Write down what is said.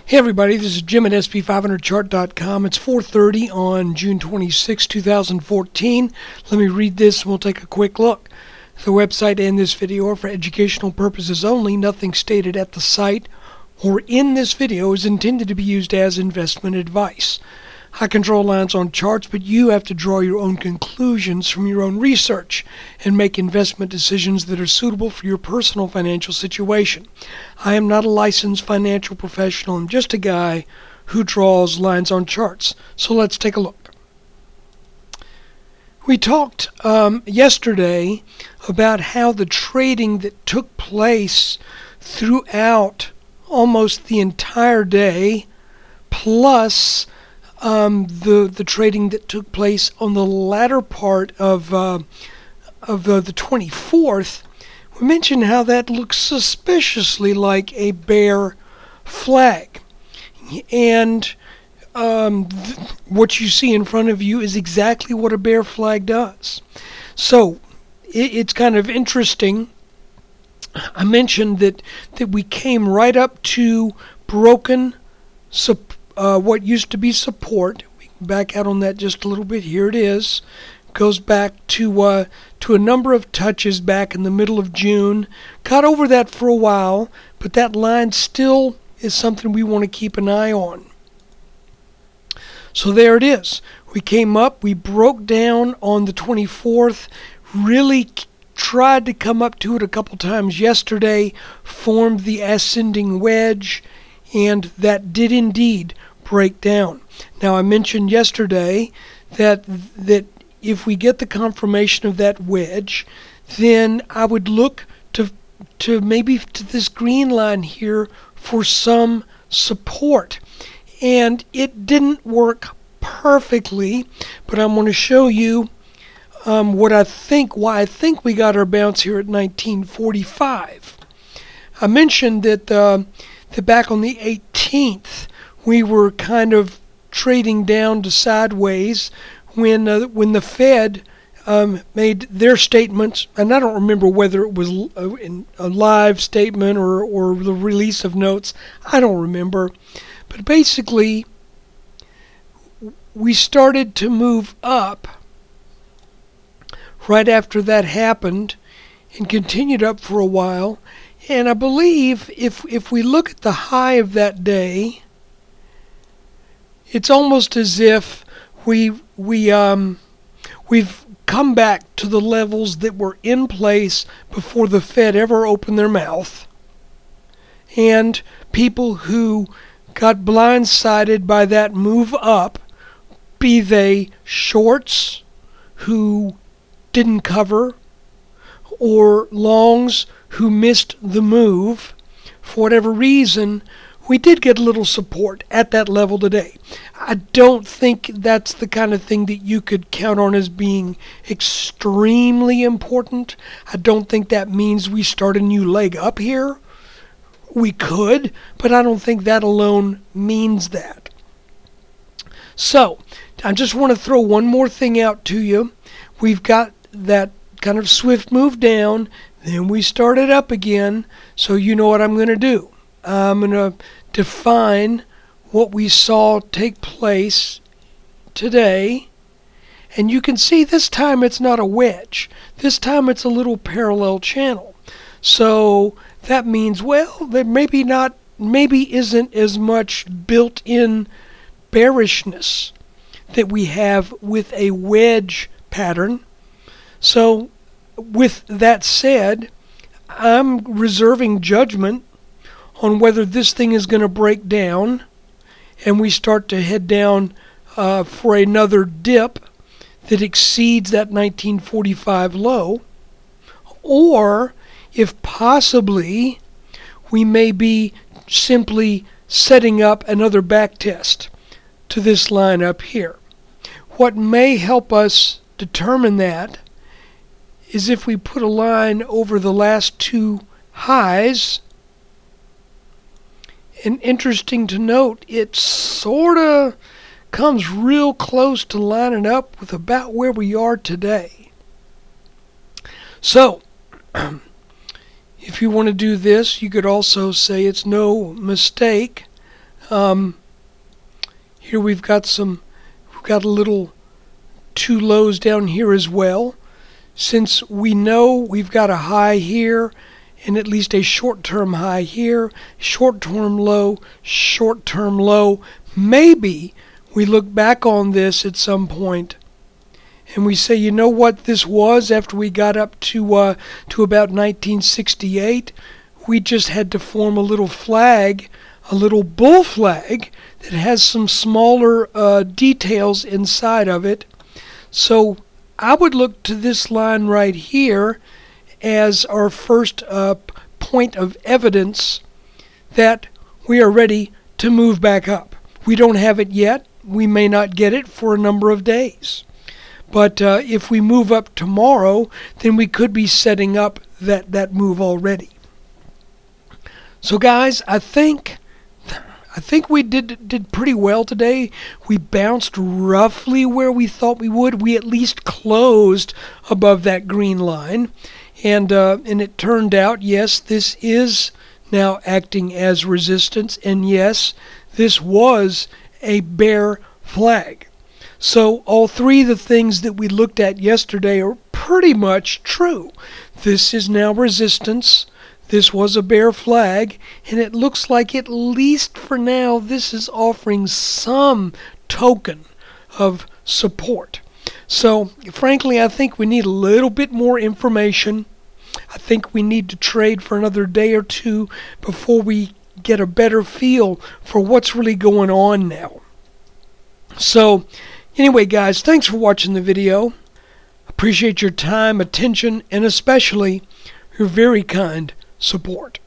Hey everybody, this is Jim at SP500chart.com. It's 4:30 on June 26, 2014. Let me read this and we'll take a quick look. The website and this video are for educational purposes only. Nothing stated at the site or in this video is intended to be used as investment advice. I control lines on charts, but you have to draw your own conclusions from your own research and make investment decisions that are suitable for your personal financial situation. I am not a licensed financial professional. I'm just a guy who draws lines on charts. So let's take a look. We talked yesterday about how the trading that took place throughout almost the entire day, plus the trading that took place on the latter part of the 24th, we mentioned how that looks suspiciously like a bear flag. And what you see in front of you is exactly what a bear flag does. So it's kind of interesting. I mentioned that we came right up to broken what used to be support. We can back out on that just a little bit. Here it is. Goes back to a number of touches back in the middle of June. Got over that for a while, but that line still is something we want to keep an eye on. So there it is. We came up, we broke down on the 24th, really tried to come up to it a couple times yesterday, formed the ascending wedge, and that did indeed break down. Now I mentioned yesterday that if we get the confirmation of that wedge, then I would look to maybe to this green line here for some support. And it didn't work perfectly, but I'm going to show you why I think we got our bounce here at 1945. I mentioned that back on the 18th, we were kind of trading down to sideways when the Fed made their statements, and I don't remember whether it was a live statement or the release of notes. I don't remember. But basically, we started to move up right after that happened and continued up for a while. And I believe if we look at the high of that day, it's almost as if we've come back to the levels that were in place before the Fed ever opened their mouth. And people who got blindsided by that move up, be they shorts who didn't cover or longs who missed the move, for whatever reason, we did get a little support at that level today. I don't think that's the kind of thing that you could count on as being extremely important. I don't think that means we start a new leg up here. We could, but I don't think that alone means that. So, I just want to throw one more thing out to you. We've got that kind of swift move down, then we started up again, so you know what I'm going to do. I'm going to define what we saw take place today, and you can see this time it's not a wedge. This time it's a little parallel channel. So that means, well, there maybe isn't as much built-in bearishness that we have with a wedge pattern. So with that said, I'm reserving judgment on whether this thing is going to break down and we start to head down for another dip that exceeds that 1945 low, or if possibly we may be simply setting up another back test to this line up here. What may help us determine that is if we put a line over the last two highs. And interesting to note, it sort of comes real close to lining up with about where we are today. So, if you want to do this, you could also say it's no mistake Here we've got a little two lows down here as well. Since we know we've got a high here and at least a short-term high here, short-term low, maybe we look back on this at some point and we say, you know what this was after we got up to about 1968? We just had to form a little flag, a little bull flag that has some smaller details inside of it. So I would look to this line right here as our first point of evidence that we are ready to move back up. We don't have it yet. We may not get it for a number of days. But if we move up tomorrow, then we could be setting up that move already. So guys, I think we did pretty well today. We bounced roughly where we thought we would. We at least closed above that green line. And it turned out, yes, this is now acting as resistance. And yes, this was a bear flag. So all three of the things that we looked at yesterday are pretty much true. This is now resistance. This was a bear flag, and it looks like, at least for now, this is offering some token of support. So, frankly, I think we need a little bit more information. I think we need to trade for another day or two before we get a better feel for what's really going on now. So, anyway, guys, thanks for watching the video. Appreciate your time, attention, and especially your very kind support.